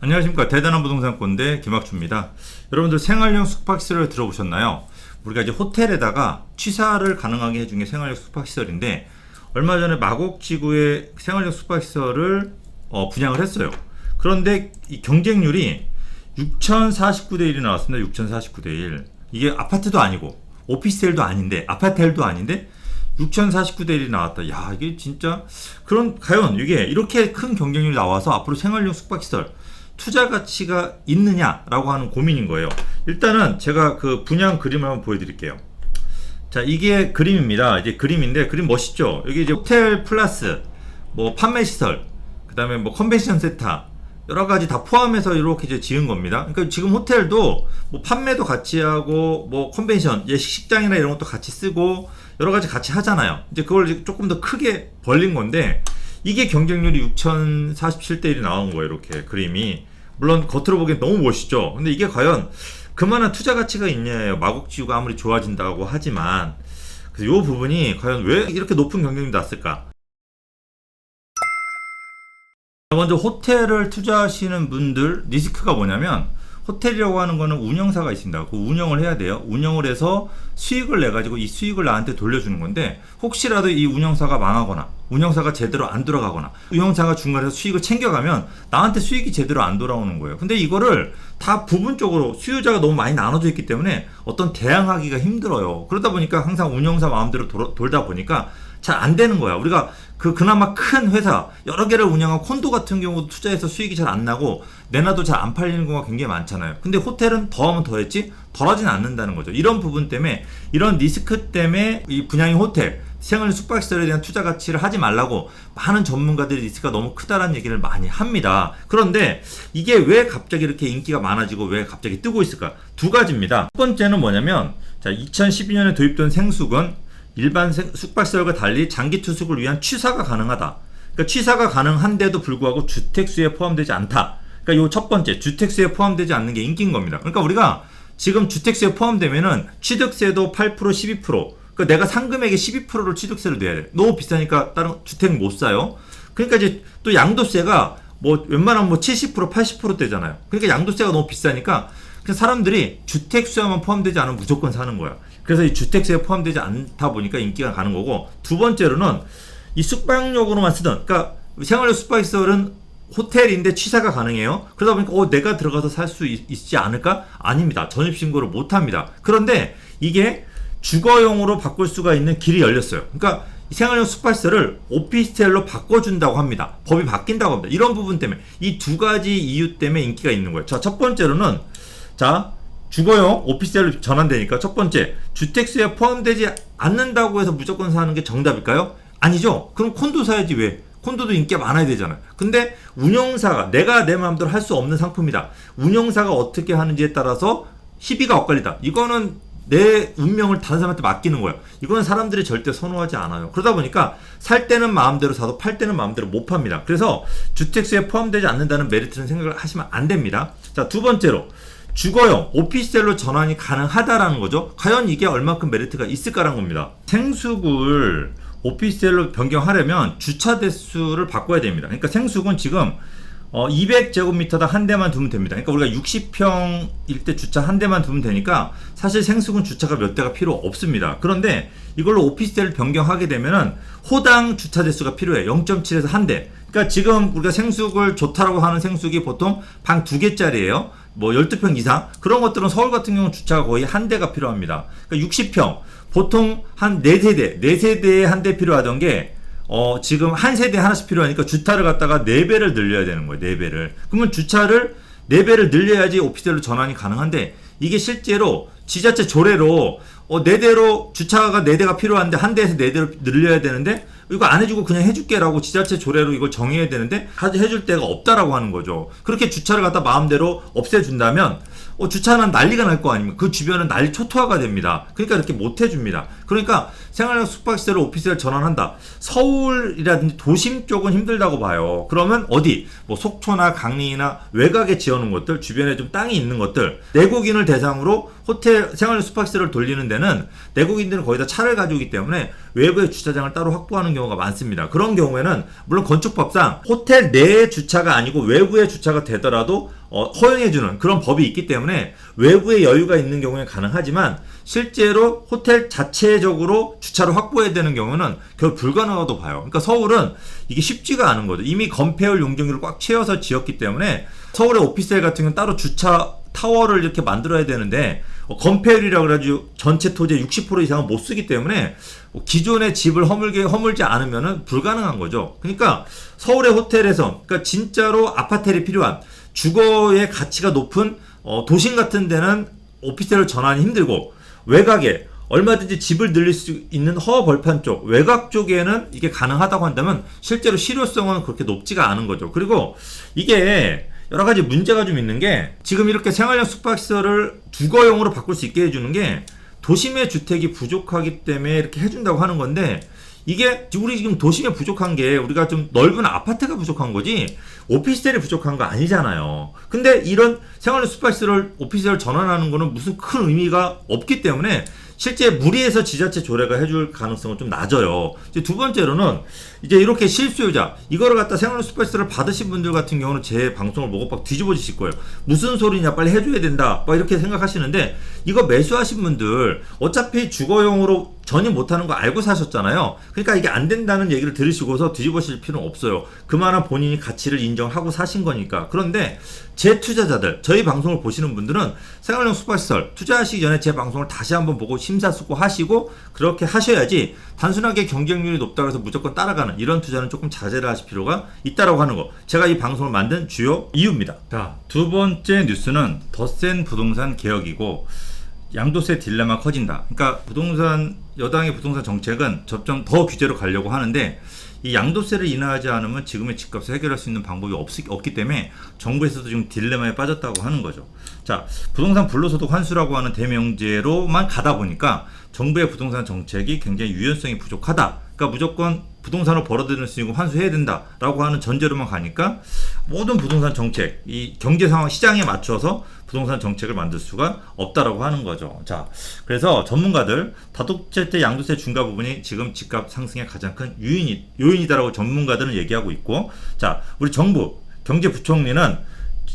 안녕하십니까. 대단한 부동산 꼰대 김학주입니다. 여러분들 생활용 숙박시설을 들어보셨나요? 우리가 이제 호텔에다가 취사를 가능하게 해준 게 생활용 숙박시설인데, 얼마 전에 마곡지구에 생활용 숙박시설을 분양을 했어요. 그런데 이 경쟁률이 6,049대 1이 나왔습니다. 6,049대 1. 이게 아파트도 아니고 오피스텔도 아닌데, 아파트도 아닌데 6,049대 1이 나왔다. 야, 이게 진짜 과연 이게 이렇게 큰 경쟁률이 나와서 앞으로 생활용 숙박시설 투자 가치가 있느냐라고 하는 고민인 거예요. 일단은 제가 그 분양 그림을 한번 보여드릴게요. 자, 이게 그림입니다. 이제 그림인데, 그림 멋있죠? 여기 이제 호텔 플러스 뭐 판매 시설, 그 다음에 뭐 컨벤션 센터, 여러 가지 다 포함해서 이렇게 이제 지은 겁니다. 그러니까 지금 호텔도 뭐 판매도 같이 하고, 뭐 컨벤션, 예식장이나 이런 것도 같이 쓰고, 여러 가지 같이 하잖아요. 이제 그걸 이제 조금 더 크게 벌린 건데, 이게 경쟁률이 6,047대 1이 나온 거예요. 이렇게 그림이. 물론 겉으로 보기엔 너무 멋있죠. 근데 이게 과연 그만한 투자 가치가 있냐예요. 마곡지구가 아무리 좋아진다고 하지만. 그래서 이 부분이 과연 왜 이렇게 높은 경쟁률이 났을까? 먼저 호텔을 투자하시는 분들 리스크가 뭐냐면, 호텔이라고 하는 거는 운영사가 있습니다. 그 운영을 해야 돼요. 운영을 해서 수익을 내가지고 이 수익을 나한테 돌려주는 건데, 혹시라도 이 운영사가 망하거나 운영사가 제대로 안 돌아가거나 운영사가 중간에서 수익을 챙겨가면 나한테 수익이 제대로 안 돌아오는 거예요. 근데 이거를 다 부분적으로 수요자가 너무 많이 나눠져 있기 때문에 어떤 대항하기가 힘들어요. 그러다 보니까 항상 운영사 마음대로 돌다 보니까 잘 안 되는 거야. 우리가 그나마 큰 회사 여러 개를 운영한 콘도 같은 경우도 투자해서 수익이 잘 안 나고 내놔도 잘 안 팔리는 경우가 굉장히 많잖아요. 근데 호텔은 더하면 더했지 덜하진 않는다는 거죠. 이런 부분 때문에, 이런 리스크 때문에 이 분양인 호텔, 생활 숙박시설에 대한 투자 가치를 하지 말라고 많은 전문가들이 리스크가 너무 크다라는 얘기를 많이 합니다. 그런데 이게 왜 갑자기 이렇게 인기가 많아지고 왜 갑자기 뜨고 있을까? 두 가지입니다. 첫 번째는 뭐냐면, 자, 2012년에 도입된 생숙은 일반 숙박시설과 달리 장기 투숙을 위한 취사가 가능하다. 그러니까 취사가 가능한데도 불구하고 주택수에 포함되지 않다. 그러니까 요 첫 번째, 주택수에 포함되지 않는 게 인기인 겁니다. 그러니까 우리가 지금 주택수에 포함되면은 취득세도 8%, 12%. 그러니까 내가 상금액의 12%를 취득세를 내야 돼. 너무 비싸니까 다른 주택 못 사요. 그러니까 이제 또 양도세가 뭐 웬만하면 뭐 70%, 80%대잖아요. 그러니까 양도세가 너무 비싸니까 그래서 사람들이 주택수에만 포함되지 않으면 무조건 사는 거야. 그래서 이 주택수에 포함되지 않다 보니까 인기가 가는 거고, 두 번째로는 이 숙박용으로만 쓰던, 그러니까 생활용 숙박시설은 호텔인데 취사가 가능해요. 그러다 보니까 내가 들어가서 살 수 있지 않을까? 아닙니다. 전입신고를 못 합니다. 그런데 이게 주거용으로 바꿀 수가 있는 길이 열렸어요. 그러니까 생활용 숙박시설을 오피스텔로 바꿔준다고 합니다. 법이 바뀐다고 합니다. 이런 부분 때문에, 이 두 가지 이유 때문에 인기가 있는 거예요. 자, 첫 번째로는, 자, 주거용 오피스텔로 전환되니까, 첫 번째, 주택수에 포함되지 않는다고 해서 무조건 사는 게 정답일까요? 아니죠. 그럼 콘도 사야지. 왜? 콘도도 인기가 많아야 되잖아요. 근데 운영사가, 내가 내 마음대로 할 수 없는 상품이다. 운영사가 어떻게 하는지에 따라서 희비가 엇갈리다. 이거는 내 운명을 다른 사람한테 맡기는 거예요. 이거는 사람들이 절대 선호하지 않아요. 그러다 보니까 살 때는 마음대로 사도 팔 때는 마음대로 못 팝니다. 그래서 주택수에 포함되지 않는다는 메리트는 생각을 하시면 안 됩니다. 자, 두 번째로, 주거용 오피스텔로 전환이 가능하다라는 거죠. 과연 이게 얼마큼 메리트가 있을까라는 겁니다. 생숙을 오피스텔로 변경하려면 주차 대수를 바꿔야 됩니다. 그러니까 생숙은 지금 200제곱미터당 한 대만 두면 됩니다. 그러니까 우리가 60평일 때 주차 한 대만 두면 되니까 사실 생숙은 주차가 몇 대가 필요 없습니다. 그런데 이걸로 오피스텔을 변경하게 되면은 호당 주차 대수가 필요해요. 0.7에서 한 대. 그러니까 지금 우리가 생숙을 좋다라고 하는 생숙이 보통 방 2개짜리예요. 뭐 12평 이상, 그런 것들은 서울 같은 경우는 주차가 거의 한 대가 필요합니다. 그러니까 60평 보통 한 4세대에 한 대 필요하던 게 지금 한 세대에 하나씩 필요하니까 주차를 갖다가 4배를 늘려야 되는 거예요. 4배를. 그러면 주차를 4배를 늘려야지 오피스텔로 전환이 가능한데, 이게 실제로 지자체 조례로 4대로 주차가 4대가 필요한데 한 대에서 4대로 늘려야 되는데, 이거 안 해주고 그냥 해줄게라고 지자체 조례로 이걸 정해야 되는데 해줄 데가 없다라고 하는 거죠. 그렇게 주차를 갖다 마음대로 없애준다면 주차는 난리가 날 거 아닙니까? 그 주변은 난리 초토화가 됩니다. 그러니까 이렇게 못 해줍니다. 그러니까 생활형 숙박시설을 오피스를 전환한다. 서울이라든지 도심 쪽은 힘들다고 봐요. 그러면 어디? 뭐 속초나 강릉이나 외곽에 지어놓은 것들, 주변에 좀 땅이 있는 것들, 내국인을 대상으로 호텔 생활형 숙박시설을 돌리는 데는 내국인들은 거의 다 차를 가지고 오기 때문에 외부에 주차장을 따로 확보하는 경우가 많습니다. 그런 경우에는 물론 건축법상 호텔 내에 주차가 아니고 외부에 주차가 되더라도 허용해주는 그런 법이 있기 때문에 외부에 여유가 있는 경우에 가능하지만 실제로 호텔 자체적으로 주차를 확보해야 되는 경우는 결국 불가능하다고 봐요. 그러니까 서울은 이게 쉽지가 않은 거죠. 이미 건폐율 용적률을 꽉 채워서 지었기 때문에 서울의 오피스텔 같은 경우는 따로 주차 타워를 이렇게 만들어야 되는데 건폐율이라고 그래가지고 전체 토지의 60% 이상은 못 쓰기 때문에 기존의 집을 허물지 않으면 불가능한 거죠. 그러니까 서울의 호텔에서 그러니까 진짜로 아파텔이 필요한 주거의 가치가 높은 도심 같은 데는 오피스텔을 전환이 힘들고 외곽에 얼마든지 집을 늘릴 수 있는 허벌판 쪽 외곽 쪽에는 이게 가능하다고 한다면 실제로 실효성은 그렇게 높지가 않은 거죠. 그리고 이게 여러 가지 문제가 좀 있는 게 지금 이렇게 생활형 숙박시설을 주거용으로 바꿀 수 있게 해주는 게 도심의 주택이 부족하기 때문에 이렇게 해준다고 하는 건데 이게 우리 지금 도심에 부족한 게 우리가 좀 넓은 아파트가 부족한 거지 오피스텔이 부족한 거 아니잖아요. 근데 이런 생활형 숙박시설을 오피스텔을 전환하는 거는 무슨 큰 의미가 없기 때문에 실제 무리해서 지자체 조례가 해줄 가능성은 좀 낮아요. 이제 두 번째로는 이제 이렇게 실수요자 이거를 갖다 생활형 숙박시설을 받으신 분들 같은 경우는 제 방송을 보고 막 뒤집어지실 거예요. 무슨 소리냐 빨리 해줘야 된다 막 이렇게 생각하시는데 이거 매수하신 분들 어차피 주거용으로 전혀 못하는 거 알고 사셨잖아요. 그러니까 이게 안 된다는 얘기를 들으시고서 뒤집어질 필요는 없어요. 그만한 본인이 가치를 인정하고 사신 거니까. 그런데 제 투자자들 저희 방송을 보시는 분들은 생활형 숙박시설 투자하시기 전에 제 방송을 다시 한번 보고 심사숙고하시고 그렇게 하셔야지 단순하게 경쟁률이 높다고 해서 무조건 따라가는 이런 투자는 조금 자제를 하실 필요가 있다라고 하는 거 제가 이 방송을 만든 주요 이유입니다. 자, 두 번째 뉴스는 더 센 부동산 개혁이고 양도세 딜레마 커진다. 그러니까 여당의 부동산 정책은 점점 더 규제로 가려고 하는데 이 양도세를 인하하지 않으면 지금의 집값을 해결할 수 있는 방법이 없기 때문에 정부에서도 지금 딜레마에 빠졌다고 하는 거죠. 자, 부동산 불로소득 환수라고 하는 대명제로만 가다 보니까 정부의 부동산 정책이 굉장히 유연성이 부족하다. 그러니까 무조건 부동산으로 벌어들일 수 있는 환수해야 된다라고 하는 전제로만 가니까 모든 부동산 정책, 이 경제 상황 시장에 맞춰서 부동산 정책을 만들 수가 없다라고 하는 거죠. 자, 그래서 전문가들 다독제세 양도세 중과 부분이 지금 집값 상승의 가장 큰 요인이다라고 전문가들은 얘기하고 있고, 자, 우리 정부 경제부총리는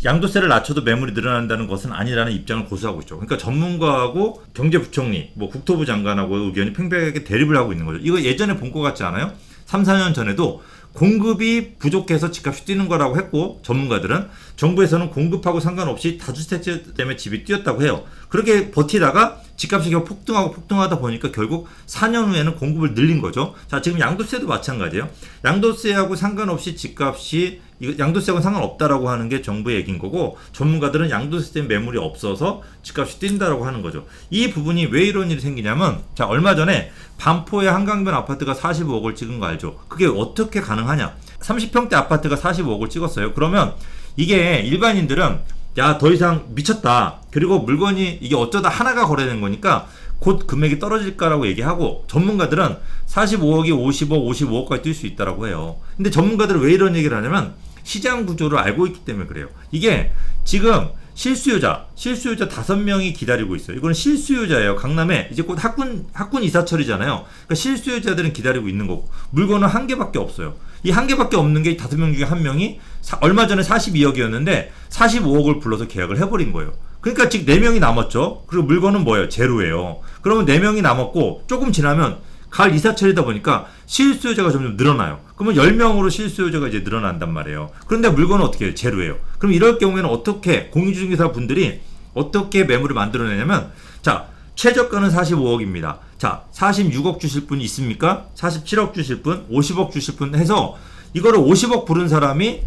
양도세를 낮춰도 매물이 늘어난다는 것은 아니라는 입장을 고수하고 있죠. 그러니까 전문가하고 경제부총리, 국토부 장관하고 의견이 팽팽하게 대립을 하고 있는 거죠. 이거 예전에 본 것 같지 않아요? 3, 4년 전에도 공급이 부족해서 집값이 뛰는 거라고 했고 전문가들은 정부에서는 공급하고 상관없이 다주택세 때문에 집이 뛰었다고 해요. 그렇게 버티다가 집값이 계속 폭등하다 보니까 결국 4년 후에는 공급을 늘린 거죠. 자, 지금 양도세도 마찬가지예요. 양도세하고 상관없이 집값이 양도세하고는 상관없다라고 하는 게 정부의 얘기인 거고 전문가들은 양도세 때문에 매물이 없어서 집값이 뛴다라고 하는 거죠. 이 부분이 왜 이런 일이 생기냐면 자, 얼마 전에 반포의 한강변 아파트가 45억을 찍은 거 알죠? 그게 어떻게 가능하냐? 30평대 아파트가 45억을 찍었어요. 그러면 이게 일반인들은 야, 더 이상 미쳤다. 그리고 물건이 이게 어쩌다 하나가 거래된 거니까 곧 금액이 떨어질까라고 얘기하고 전문가들은 45억이 50억, 55억까지 뛸 수 있다라고 해요. 근데 전문가들은 왜 이런 얘기를 하냐면 시장 구조를 알고 있기 때문에 그래요. 이게 지금 실수요자 5명이 기다리고 있어요. 이거는 실수요자예요. 강남에 이제 곧 학군 이사철이잖아요. 그러니까 실수요자들은 기다리고 있는 거고 물건은 한 개밖에 없어요. 이 한 개밖에 없는 게 5명 중에 한 명이 얼마 전에 42억이었는데 45억을 불러서 계약을 해버린 거예요. 그러니까 즉 4명이 남았죠. 그리고 물건은 뭐예요? 제로예요. 그러면 4명이 남았고 조금 지나면 가을 이사철이다 보니까 실수요자가 점점 늘어나요. 그러면 10명으로 실수요자가 이제 늘어난단 말이에요. 그런데 물건은 어떻게 해요? 제로예요. 그럼 이럴 경우에는 어떻게 공인중개사 분들이 어떻게 매물을 만들어내냐면 자, 최저가는 45억입니다. 자, 46억 주실 분 있습니까? 47억 주실 분, 50억 주실 분 해서 이거를 50억 부른 사람이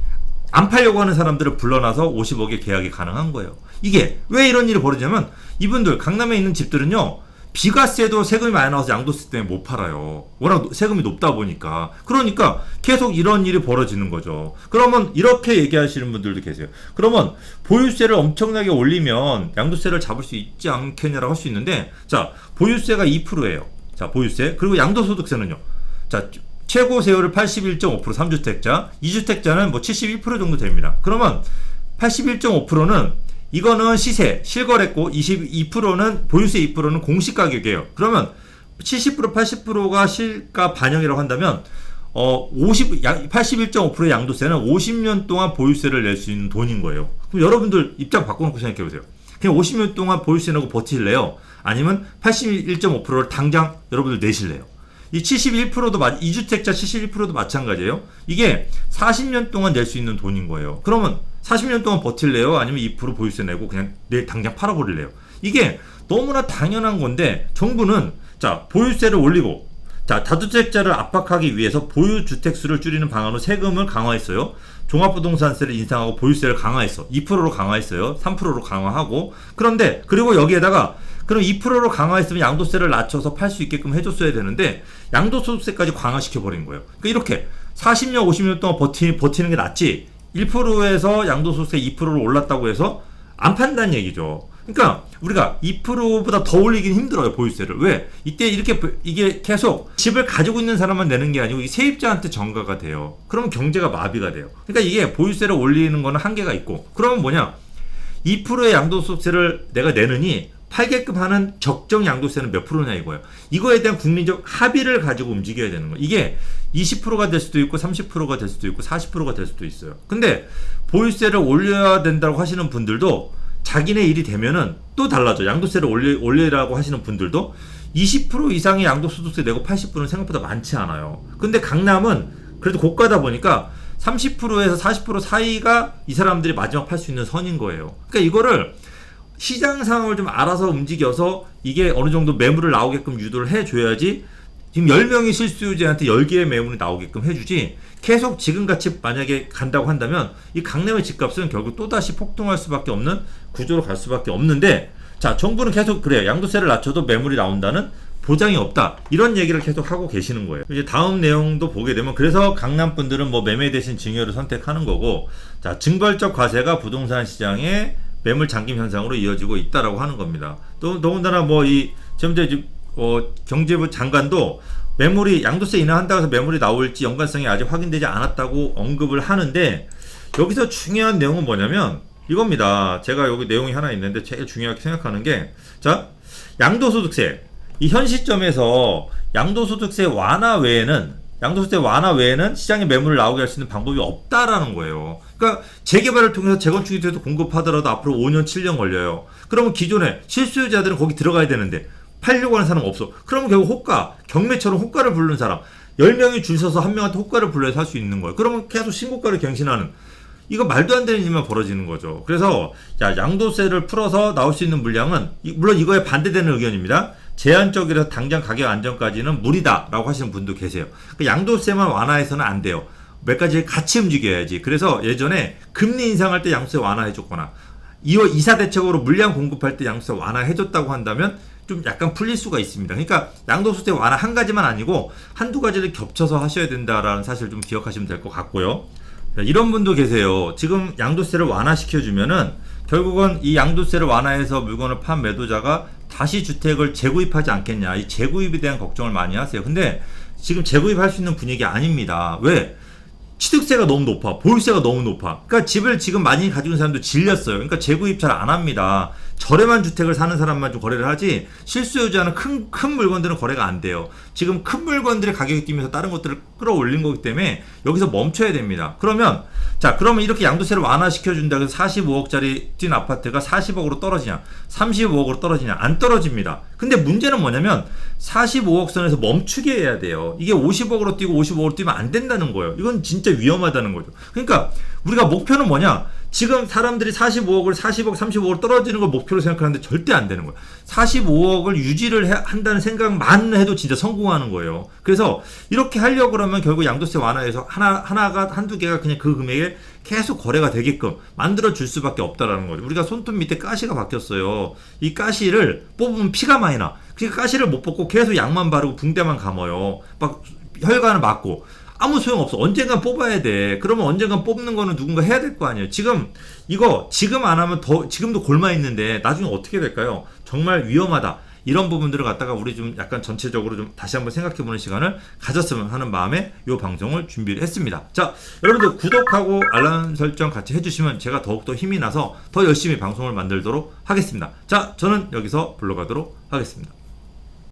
안 팔려고 하는 사람들을 불러놔서 50억에 계약이 가능한 거예요. 이게 왜 이런 일이 벌어지냐면 이분들 강남에 있는 집들은요. 비과세도 세금이 많이 나와서 양도세 때문에 못 팔아요. 워낙 세금이 높다 보니까. 그러니까 계속 이런 일이 벌어지는 거죠. 그러면 이렇게 얘기하시는 분들도 계세요. 그러면 보유세를 엄청나게 올리면 양도세를 잡을 수 있지 않겠냐라고 할 수 있는데 자, 보유세가 2%예요. 자, 보유세. 그리고 양도소득세는요. 자, 최고 세율을 81.5%, 3주택자, 2주택자는 뭐 71% 정도 됩니다. 그러면 81.5%는 이거는 시세, 실거래고 22%는 보유세 2%는 공시 가격이에요. 그러면 70%, 80%가 실가 반영이라고 한다면 81.5%의 양도세는 50년 동안 보유세를 낼 수 있는 돈인 거예요. 그럼 여러분들 입장 바꿔놓고 생각해 보세요. 그냥 50년 동안 보유세 내고 버틸래요? 아니면 81.5%를 당장 여러분들 내실래요? 이 71%도 2주택자 71%도 마찬가지예요. 이게 40년 동안 낼 수 있는 돈인 거예요. 그러면 40년 동안 버틸래요? 아니면 2% 보유세 내고 그냥 내일 당장 팔아버릴래요? 이게 너무나 당연한 건데 정부는 자, 보유세를 올리고 자, 다주택자를 압박하기 위해서 보유주택수를 줄이는 방안으로 세금을 강화했어요. 종합부동산세를 인상하고 보유세를 강화했어. 2%로 강화했어요. 3%로 강화하고. 그런데 그리고 여기에다가 그럼 2%로 강화했으면 양도세를 낮춰서 팔 수 있게끔 해줬어야 되는데 양도소득세까지 강화시켜버린 거예요. 그러니까 이렇게 40년, 50년 동안 버티는 게 낫지 1%에서 양도소득세 2%로 올랐다고 해서 안 판다는 얘기죠. 그러니까 우리가 2%보다 더 올리긴 힘들어요, 보유세를. 왜? 이때 이게 계속 집을 가지고 있는 사람만 내는 게 아니고 이 세입자한테 전가가 돼요. 그러면 경제가 마비가 돼요. 그러니까 이게 보유세를 올리는 거는 한계가 있고, 그러면 뭐냐? 2%의 양도소득세를 내가 내느니 팔게끔 하는 적정 양도세는 몇 프로냐 이거예요. 이거에 대한 국민적 합의를 가지고 움직여야 되는 거예요. 이게 20%가 될 수도 있고 30%가 될 수도 있고 40%가 될 수도 있어요. 근데 보유세를 올려야 된다고 하시는 분들도 자기네 일이 되면은 또 달라져. 양도세를 올리라고 하시는 분들도 20% 이상의 양도소득세 내고 80%는 생각보다 많지 않아요. 근데 강남은 그래도 고가다 보니까 30%에서 40% 사이가 이 사람들이 마지막 팔 수 있는 선인 거예요. 그러니까 이거를 시장 상황을 좀 알아서 움직여서 이게 어느 정도 매물을 나오게끔 유도를 해줘야지. 지금 10명이 실수요자한테 10개의 매물이 나오게끔 해주지, 계속 지금같이 만약에 간다고 한다면 이 강남의 집값은 결국 또다시 폭등할 수밖에 없는 구조로 갈 수밖에 없는데, 자, 정부는 계속 그래요. 양도세를 낮춰도 매물이 나온다는 보장이 없다, 이런 얘기를 계속 하고 계시는 거예요. 이제 다음 내용도 보게 되면, 그래서 강남 분들은 뭐 매매 대신 증여를 선택하는 거고, 자, 증벌적 과세가 부동산 시장에 매물 잠김 현상으로 이어지고 있다라고 하는 겁니다. 또 더군다나 뭐 이 경제부 장관도 매물이 양도세 인하한다고 해서 매물이 나올지 연관성이 아직 확인되지 않았다고 언급을 하는데, 여기서 중요한 내용은 뭐냐면 이겁니다. 제가 여기 내용이 하나 있는데 제일 중요하게 생각하는 게, 자, 양도소득세. 이 현 시점에서 양도소득세 완화 외에는 시장에 매물을 나오게 할 수 있는 방법이 없다라는 거예요. 그러니까 재개발을 통해서 재건축이 돼도 공급하더라도 앞으로 5년, 7년 걸려요. 그러면 기존에 실수요자들은 거기 들어가야 되는데 팔려고 하는 사람은 없어. 그러면 결국 경매처럼 호가를 부르는 사람, 10명이 줄 서서 한 명한테 호가를 불러야 살 수 있는 거예요. 그러면 계속 신고가를 갱신하는, 이거 말도 안 되는 일만 벌어지는 거죠. 그래서 양도세를 풀어서 나올 수 있는 물량은, 물론 이거에 반대되는 의견입니다. 제한적이라서 당장 가격 안정까지는 무리다라고 하시는 분도 계세요. 양도세만 완화해서는 안 돼요. 몇 가지를 같이 움직여야지. 그래서 예전에 금리 인상할 때 양도세 완화해줬거나, 이사 대책으로 물량 공급할 때 양도세 완화해줬다고 한다면 좀 약간 풀릴 수가 있습니다. 그러니까 양도소득세 완화 한 가지만 아니고 한두 가지를 겹쳐서 하셔야 된다라는 사실 좀 기억하시면 될 것 같고요. 이런 분도 계세요. 지금 양도세를 완화시켜주면은 결국은 이 양도세를 완화해서 물건을 판 매도자가 다시 주택을 재구입하지 않겠냐, 이 재구입에 대한 걱정을 많이 하세요. 근데 지금 재구입할 수 있는 분위기 아닙니다. 왜? 취득세가 너무 높아, 보유세가 너무 높아. 그러니까 집을 지금 많이 가지고 있는 사람도 질렸어요. 그러니까 재구입 잘 안 합니다. 저렴한 주택을 사는 사람만 좀 거래를 하지, 실수요자는 큰 물건들은 거래가 안 돼요. 지금 큰 물건들의 가격이 뛰면서 다른 것들을 끌어올린 거기 때문에 여기서 멈춰야 됩니다. 그러면 이렇게 양도세를 완화시켜준다고 해서 45억짜리 뛴 아파트가 40억으로 떨어지냐, 35억으로 떨어지냐? 안 떨어집니다. 근데 문제는 뭐냐면 45억 선에서 멈추게 해야 돼요. 이게 50억으로 뛰고 55억으로 뛰면 안 된다는 거예요. 이건 진짜 위험하다는 거죠. 그러니까 우리가 목표는 뭐냐? 지금 사람들이 45억을 40억, 35억을 떨어지는 걸 목표로 생각하는데 절대 안 되는 거예요. 45억을 유지를 한다는 생각만 해도 진짜 성공하는 거예요. 그래서 이렇게 하려고 그러면 결국 양도세 완화해서 한두 개가 그냥 그 금액에 계속 거래가 되게끔 만들어 줄 수밖에 없다라는 거죠. 우리가 손톱 밑에 가시가 박혔어요. 이 가시를 뽑으면 피가 많이 나. 그러니까 가시를 못 뽑고 계속 약만 바르고 붕대만 감아요. 막 혈관을 막고. 아무 소용없어. 언젠간 뽑아야 돼. 그러면 언젠간 뽑는 거는 누군가 해야 될 거 아니에요. 지금 안 하면 지금도 골마 있는데 나중에 어떻게 될까요? 정말 위험하다. 이런 부분들을 갖다가 우리 좀 약간 전체적으로 좀 다시 한번 생각해보는 시간을 가졌으면 하는 마음에 이 방송을 준비를 했습니다. 자, 여러분들 구독하고 알람 설정 같이 해주시면 제가 더욱더 힘이 나서 더 열심히 방송을 만들도록 하겠습니다. 자, 저는 여기서 물러가도록 하겠습니다.